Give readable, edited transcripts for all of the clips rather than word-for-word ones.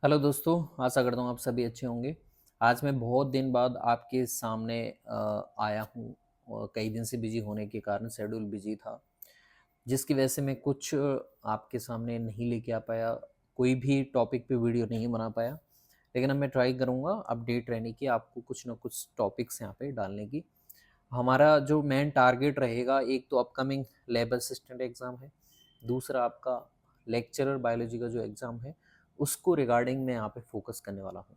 Hello दोस्तों, आशा करता हूँ आप सभी अच्छे होंगे। आज मैं बहुत दिन बाद आपके सामने आया हूँ और कई दिन से बिजी होने के कारण शेड्यूल बिजी था, जिसकी वजह से मैं कुछ आपके सामने नहीं लेके आ पाया, कोई भी टॉपिक पे वीडियो नहीं बना पाया। लेकिन अब मैं ट्राई करूँगा अपडेट रहने की, आपको कुछ ना कुछ टॉपिक्स यहाँ पे डालने की। हमारा जो मेन टारगेट रहेगा, एक तो अपकमिंग लैब असिस्टेंट एग्ज़ाम है, दूसरा आपका लेक्चरर बायोलॉजी का जो एग्ज़ाम है, उसको रिगार्डिंग मैं यहाँ पे फोकस करने वाला हूँ।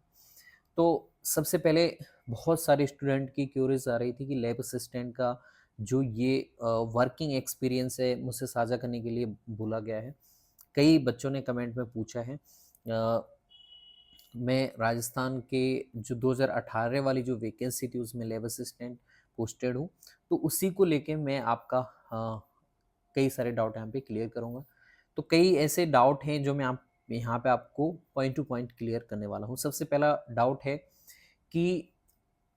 तो सबसे पहले बहुत सारे स्टूडेंट की क्यूरीज आ रही थी कि लैब असिस्टेंट का जो ये वर्किंग एक्सपीरियंस है मुझसे साझा करने के लिए बोला गया है। कई बच्चों ने कमेंट में पूछा है। मैं राजस्थान के जो 2018 वाली जो वैकेंसी थी उसमें लैब असिस्टेंट पोस्टेड हूँ, तो उसी को लेके मैं आपका कई सारे डाउट यहाँ पे क्लियर करूँगा। तो कई ऐसे डाउट हैं जो मैं आप यहाँ पे आपको पॉइंट टू पॉइंट क्लियर करने वाला हूँ। सबसे पहला डाउट है कि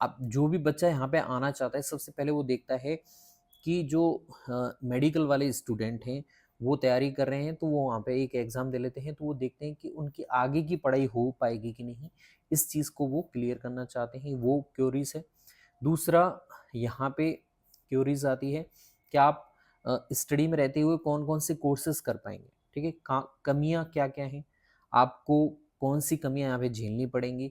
अब जो भी बच्चा यहाँ पे आना चाहता है, सबसे पहले वो देखता है कि जो मेडिकल वाले स्टूडेंट हैं वो तैयारी कर रहे हैं, तो वो वहाँ पे एक एग्ज़ाम दे लेते हैं, तो वो देखते हैं कि उनकी आगे की पढ़ाई हो पाएगी कि नहीं। इस चीज़ को वो क्लियर करना चाहते हैं, वो क्यूरीज है। दूसरा, यहाँ पे क्यूरीज आती है कि आप स्टडी में रहते हुए कौन कौन से कोर्सेज कर पाएंगे। ठीक है, कमियाँ क्या क्या हैं, आपको कौन सी कमियाँ यहाँ पे झेलनी पड़ेंगी,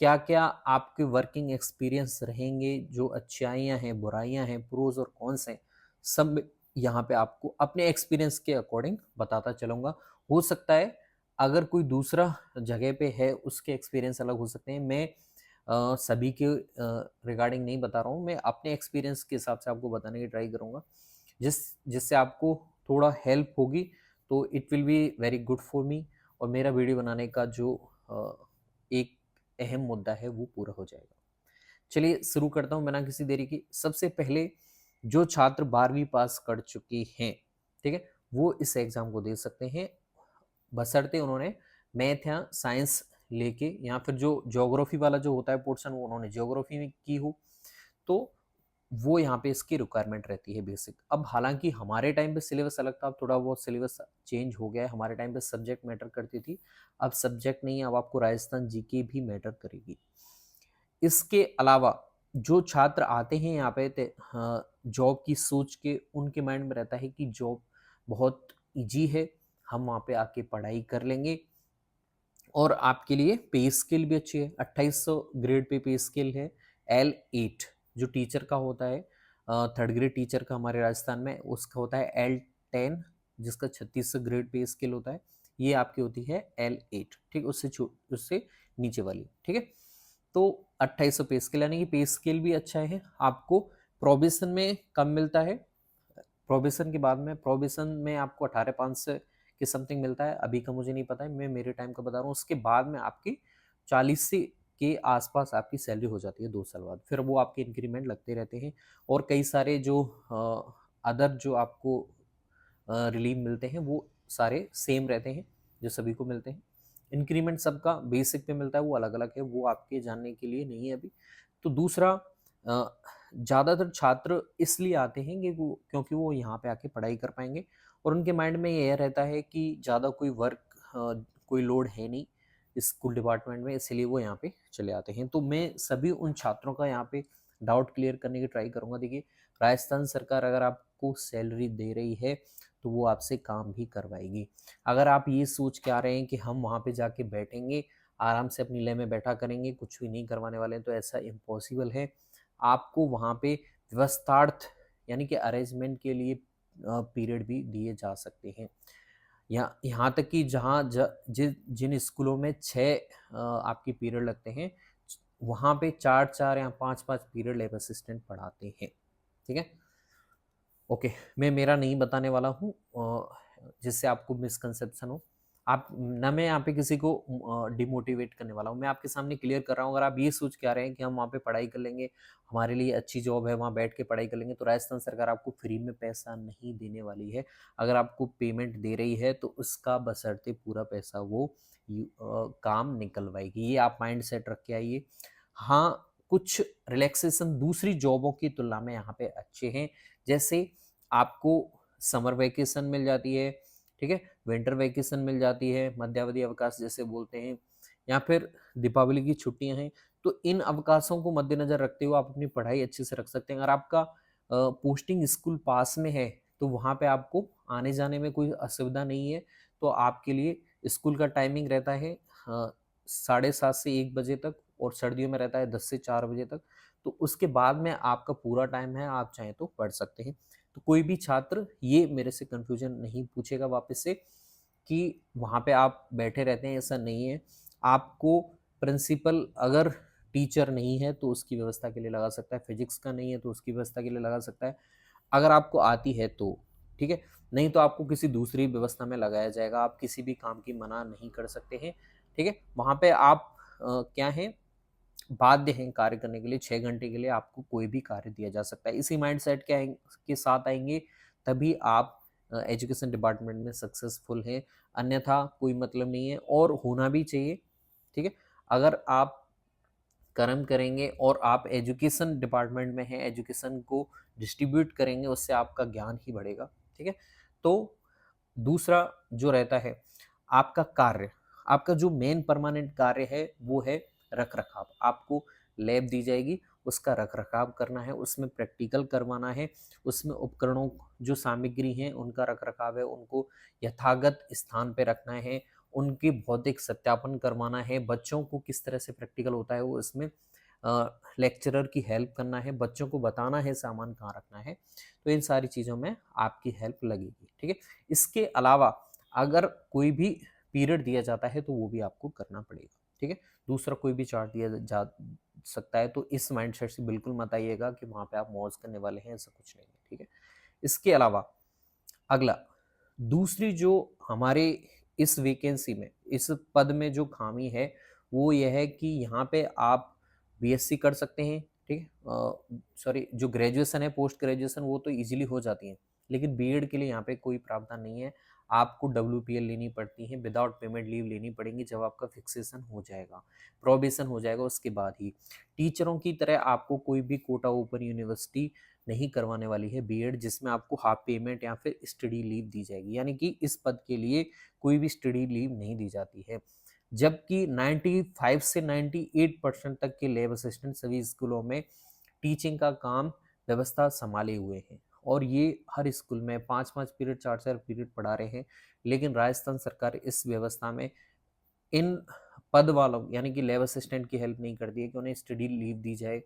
क्या क्या आपके वर्किंग एक्सपीरियंस रहेंगे, जो अच्छाइयाँ हैं, बुराइयाँ हैं, प्रोज और कॉन्स हैं, सब यहाँ पे आपको अपने एक्सपीरियंस के अकॉर्डिंग बताता चलूँगा। हो सकता है अगर कोई दूसरा जगह पे है उसके एक्सपीरियंस अलग हो सकते हैं। मैं सभी के रिगार्डिंग नहीं बता रहा हूँ, मैं अपने एक्सपीरियंस के हिसाब से आपको बताने की ट्राई करूँगा, जिससे आपको थोड़ा हेल्प होगी, तो it will be very good for me, और मेरा वीडियो बनाने का जो एक अहम मुद्दा है वो पूरा हो जाएगा। चलिए शुरू करता हूँ बिना किसी देरी की। सबसे पहले जो छात्र 12वीं पास कर चुके हैं, ठीक है, वो इस एग्जाम को दे सकते हैं, बशर्ते उन्होंने मैथ या साइंस लेके, या फिर जो ज्योग्राफी वाला जो होता है पोर्शन वो उन्होंने ज्योग्राफी में की हो, तो वो यहाँ पे इसकी रिक्वायरमेंट रहती है बेसिक। अब हालांकि हमारे टाइम पे सिलेबस अलग था, अब थोड़ा बहुत सिलेबस चेंज हो गया है। हमारे टाइम पे सब्जेक्ट मैटर करती थी, अब सब्जेक्ट नहीं है, अब आपको राजस्थान जीके भी मैटर करेगी। इसके अलावा जो छात्र आते हैं यहाँ पे जॉब की सोच के, उनके माइंड में रहता है कि जॉब बहुत इजी है, हम वहाँ पे आके पढ़ाई कर लेंगे, और आपके लिए पे स्केल भी अच्छी है। 2800 ग्रेड पे स्केल है। L8 जो टीचर का होता है, थर्ड ग्रेड टीचर का हमारे राजस्थान में, उसका होता है L10, जिसका 3600 ग्रेड पे स्केल होता है। ये आपकी होती है L8, ठीक, उससे नीचे वाली, ठीक है। तो 2800 पे स्केल, यानी कि पे स्केल भी अच्छा है। आपको प्रोबेशन में कम मिलता है, प्रोबेशन के बाद में, प्रोबेशन में आपको 18,500 के समथिंग मिलता है, अभी का मुझे नहीं पता है, मैं मेरे टाइम का बता रहा हूँ। उसके बाद में आपकी 40 से के आसपास आपकी सैलरी हो जाती है 2 साल बाद, फिर वो आपके इंक्रीमेंट लगते रहते हैं। और कई सारे जो अदर जो आपको रिलीव मिलते हैं वो सारे सेम रहते हैं, जो सभी को मिलते हैं। इंक्रीमेंट सबका बेसिक पे मिलता है, वो अलग अलग है, वो आपके जानने के लिए नहीं है अभी। तो दूसरा, ज़्यादातर छात्र इसलिए आते हैं कि क्योंकि वो यहाँ पे आके पढ़ाई कर पाएंगे, और उनके माइंड में ये रहता है कि ज़्यादा कोई वर्क, कोई लोड है नहीं स्कूल डिपार्टमेंट में, इसलिए वो यहाँ पे चले आते हैं। तो मैं सभी उन छात्रों का यहाँ पे डाउट क्लियर करने की ट्राई करूँगा। देखिए, राजस्थान सरकार अगर आपको सैलरी दे रही है तो वो आपसे काम भी करवाएगी। अगर आप ये सोच के आ रहे हैं कि हम वहाँ पे जाके बैठेंगे, आराम से अपनी लय में बैठा करेंगे, कुछ भी नहीं करवाने वाले हैं, तो ऐसा इम्पॉसिबल है। आपको वहाँ पे व्यवस्थार्थ, यानी कि अरेंजमेंट के लिए पीरियड भी दिए जा सकते हैं। यहाँ तक कि जहाँ जिन स्कूलों में 6 आपके पीरियड लगते हैं, वहाँ पे 4-4 या 5-5 पीरियड लैब असिस्टेंट पढ़ाते हैं। ठीक है, ओके। मैं मेरा नहीं बताने वाला हूँ जिससे आपको मिसकंसेप्शन हो। आप ना, मैं यहाँ पे किसी को डिमोटिवेट करने वाला हूँ, मैं आपके सामने क्लियर कर रहा हूँ। अगर आप ये सोच के आ रहे हैं कि हम वहाँ पे पढ़ाई कर लेंगे, हमारे लिए अच्छी जॉब है, वहाँ बैठ के पढ़ाई कर लेंगे, तो राजस्थान सरकार आपको फ्री में पैसा नहीं देने वाली है। अगर आपको पेमेंट दे रही है तो उसका बशर्ते पूरा पैसा वो काम निकलवाएगी, ये आप माइंड सेट रख के आइए। हाँ, कुछ रिलैक्सेशन दूसरी जॉबों की तुलना में यहाँ पे अच्छे हैं, जैसे आपको समर वैकेशन मिल जाती है, ठीक है, विंटर वैकेशन मिल जाती है, मध्यावधि अवकाश जैसे बोलते हैं, या फिर दीपावली की छुट्टियाँ हैं, तो इन अवकाशों को मद्देनज़र रखते हुए आप अपनी पढ़ाई अच्छे से रख सकते हैं। अगर आपका पोस्टिंग स्कूल पास में है, तो वहाँ पे आपको आने-जाने में कोई असुविधा नहीं है, तो आपके लिए स्कूल का टाइमिंग रहता है साढ़े 7 से 1 बजे तक और सर्दियों में रहता है 10 से 4 बजे तक। तो उसके बाद में आपका पूरा टाइम है, आप चाहें तो पढ़ सकते हैं। तो कोई भी छात्र ये मेरे से कन्फ्यूज़न नहीं पूछेगा वापस से कि वहाँ पे आप बैठे रहते हैं, ऐसा नहीं है। आपको प्रिंसिपल अगर टीचर नहीं है तो उसकी व्यवस्था के लिए लगा सकता है, फिज़िक्स का नहीं है तो उसकी व्यवस्था के लिए लगा सकता है, अगर आपको आती है तो, ठीक है? नहीं तो आपको किसी दूसरी व्यवस्था में लगाया जाएगा, आप किसी भी काम की मना नहीं कर सकते हैं, ठीक है? वहाँ पे आप क्या हैं, बाध्य हैं कार्य करने के लिए, 6 घंटे के लिए आपको कोई भी कार्य दिया जा सकता है। इसी माइंडसेट के साथ आएँगे, तभी आप एजुकेशन डिपार्टमेंट में सक्सेसफुल हैं, अन्यथा कोई मतलब नहीं है और होना भी चाहिए, ठीक है? अगर आप कर्म करेंगे और आप एजुकेशन डिपार्टमेंट में हैं, एजुकेशन को डिस्ट्रीब्यूट करेंगे, उससे आपका ज्ञान ही बढ़ेगा, ठीक है? तो दूसरा जो रहता है, आपका कार्य, आपका जो मेन परमानेंट कार्य है, वो है रख-रखाव। आपको लैब दी जाएगी, उसका रख-रखाव करना है, उसमें प्रैक्टिकल करवाना है, उसमें उपकरणों जो सामग्री हैं, उनका रख-रखाव है, उनको यथागत स्थान पे रखना है, उनकी भौतिक सत्यापन करवाना है, बच्चों को किस तरह से प्रैक्टिकल होता है, वो इसमें लेक्चरर की हेल्प करना है, बच्चों को बताना है सामान कहाँ रखना है। तो इन सारी चीज़ों में आपकी हेल्प लगेगी, ठीक है? इसके अलावा अगर कोई भी पीरियड दिया जाता है तो वो भी आपको करना पड़ेगा, ठीक है? दूसरा कोई भी चार्ट दिया जा सकता है तो इस माइंडसेट से बिल्कुल मत आइएगा कि वहाँ पे आप मौज करने वाले हैं, ऐसा कुछ नहीं है, ठीक है? इसके अलावा अगला, दूसरी जो हमारे इस वैकेंसी में, इस पद में जो खामी है, वो ये है कि यहाँ पे आप बीएससी कर सकते हैं, ठीक है? सॉरी, जो ग्रेजुएशन है, पोस्ट ग्रेजुएशन वो तो ईज़िली हो जाती है, लेकिन बीएड के लिए यहाँ पे कोई प्रावधान नहीं है। आपको डब्ल्यूपीएल लेनी पड़ती है, विदाउट पेमेंट लीव लेनी पड़ेगी जब आपका फिक्सेशन हो जाएगा, प्रोबेशन हो जाएगा उसके बाद ही। टीचरों की तरह आपको कोई भी कोटा ओपन यूनिवर्सिटी नहीं करवाने वाली है बीएड, जिसमें आपको हाफ पेमेंट या फिर स्टडी लीव दी जाएगी, यानी कि इस पद के लिए कोई भी स्टडी लीव नहीं दी जाती है। जबकि 95 से 98% तक के लैब असिस्टेंट सभी स्कूलों में टीचिंग का काम व्यवस्था संभाले हुए हैं और ये हर स्कूल में 5-5 पीरियड 4-4 पीरियड पढ़ा रहे हैं। लेकिन राजस्थान सरकार इस व्यवस्था में इन पद वालों यानी कि लैब असिस्टेंट की हेल्प नहीं करती है कि उन्हें स्टडी लीव दी जाए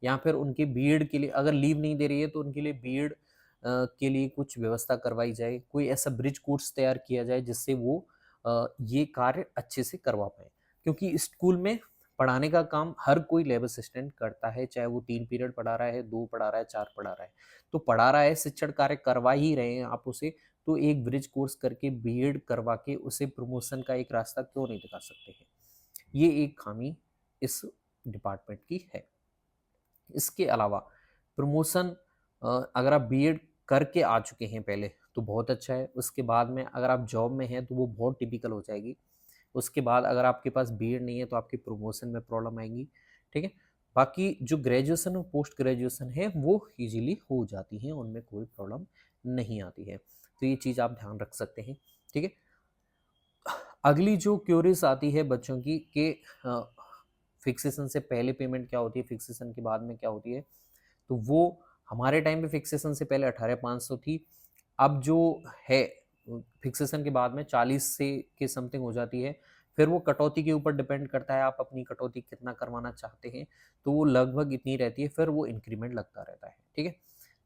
या फिर उनके बीएड के लिए अगर लीव नहीं दे रही है तो उनके लिए बीएड के लिए कुछ व्यवस्था करवाई जाए, कोई ऐसा ब्रिज कोर्स तैयार किया जाए जिससे वो ये कार्य अच्छे से करवा पाए, क्योंकि स्कूल में पढ़ाने का काम हर कोई लैब असिस्टेंट करता है, चाहे वो 3 पीरियड पढ़ा रहा है, 2 पढ़ा रहा है, 4 पढ़ा रहा है, तो पढ़ा रहा है, शिक्षण कार्य करवा ही रहे हैं आप उसे, तो एक ब्रिज कोर्स करके बीएड करवा के उसे प्रमोशन का एक रास्ता क्यों नहीं दिखा सकते हैं? ये एक खामी इस डिपार्टमेंट की है। इसके अलावा प्रमोशन अगर आप बीएड करके आ चुके हैं पहले तो बहुत अच्छा है, उसके बाद में अगर आप जॉब में हैं तो वो बहुत टिपिकल हो जाएगी। उसके बाद अगर आपके पास बीएड नहीं है तो आपकी प्रमोशन में प्रॉब्लम आएगी, ठीक है? बाकी जो ग्रेजुएशन और पोस्ट ग्रेजुएशन है वो ईज़िली हो जाती हैं, उनमें कोई प्रॉब्लम नहीं आती है। तो ये चीज़ आप ध्यान रख सकते हैं, ठीक है? अगली जो क्यूरीज आती है बच्चों की कि फिक्सेशन से पहले पेमेंट क्या होती है, फिक्सेशन के बाद में क्या होती है? तो वो हमारे टाइम पे फिक्सेशन से पहले 18,500 थी। अब जो है फिक्सेशन के बाद में 40 से के समथिंग हो जाती है। फिर वो कटौती के ऊपर डिपेंड करता है, आप अपनी कटौती कितना करवाना चाहते हैं, तो वो लगभग इतनी रहती है, फिर वो इंक्रीमेंट लगता रहता है, ठीक है?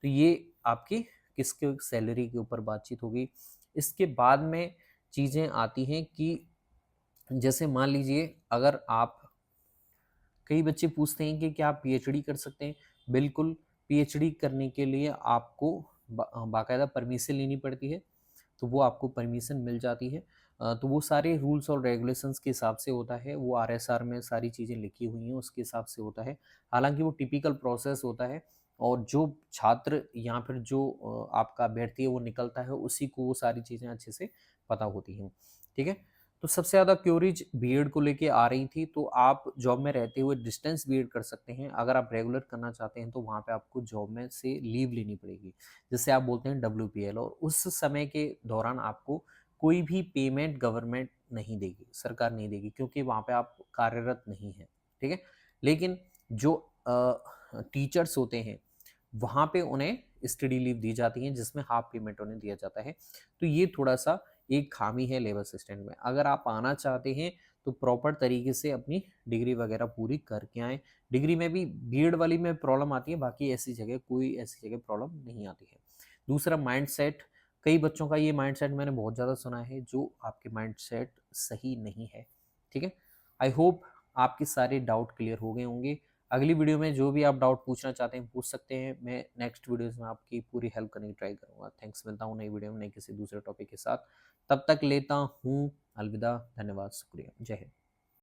तो ये आपकी किसके सैलरी के ऊपर बातचीत होगी। इसके बाद में चीज़ें आती हैं कि जैसे मान लीजिए अगर आप कई बच्चे पूछते हैं कि क्या आप पीएचडी कर सकते हैं? बिल्कुल, पीएचडी करने के लिए आपको बाकायदा परमिशन लेनी पड़ती है, तो वो आपको परमिशन मिल जाती है। तो वो सारे रूल्स और रेगुलेशंस के हिसाब से होता है, वो आरएसआर में सारी चीज़ें लिखी हुई हैं, उसके हिसाब से होता है। हालाँकि वो टिपिकल प्रोसेस होता है और जो छात्र या फिर जो आपका अभ्यर्थी है वो निकलता है, उसी को वो सारी चीज़ें अच्छे से पता होती हैं, ठीक है? तो सबसे ज़्यादा क्यूरीज बीएड को लेके आ रही थी, तो आप जॉब में रहते हुए डिस्टेंस बीएड कर सकते हैं। अगर आप रेगुलर करना चाहते हैं तो वहाँ पे आपको जॉब में से लीव लेनी पड़ेगी, जिसे आप बोलते हैं डब्ल्यूपीएल, और उस समय के दौरान आपको कोई भी पेमेंट गवर्नमेंट नहीं देगी, सरकार नहीं देगी, क्योंकि वहाँ पे आप कार्यरत नहीं हैं, ठीक है। लेकिन जो टीचर्स होते हैं वहाँ पे उन्हें स्टडी लीव दी जाती है, जिसमें हाफ पेमेंट उन्हें दिया जाता है। तो ये थोड़ा सा एक खामी है लेबर असिस्टेंट में। अगर आप आना चाहते हैं तो प्रॉपर तरीके से अपनी डिग्री वगैरह पूरी करके आएँ। डिग्री में भी बीएड वाली में प्रॉब्लम आती है, बाकी ऐसी जगह कोई ऐसी जगह प्रॉब्लम नहीं आती है। दूसरा माइंडसेट, कई बच्चों का ये माइंडसेट मैंने बहुत ज़्यादा सुना है, जो आपके माइंडसेट सही नहीं है, ठीक है। आई होप आपके सारे डाउट क्लियर हो गए होंगे। अगली वीडियो में जो भी आप डाउट पूछना चाहते हैं पूछ सकते हैं, मैं नेक्स्ट वीडियोस में आपकी पूरी हेल्प करने की ट्राई करूँगा। थैंक्स, मिलता हूँ नई वीडियो में नई किसी दूसरे टॉपिक के साथ। तब तक लेता हूँ अलविदा, धन्यवाद, शुक्रिया, जय हिंद।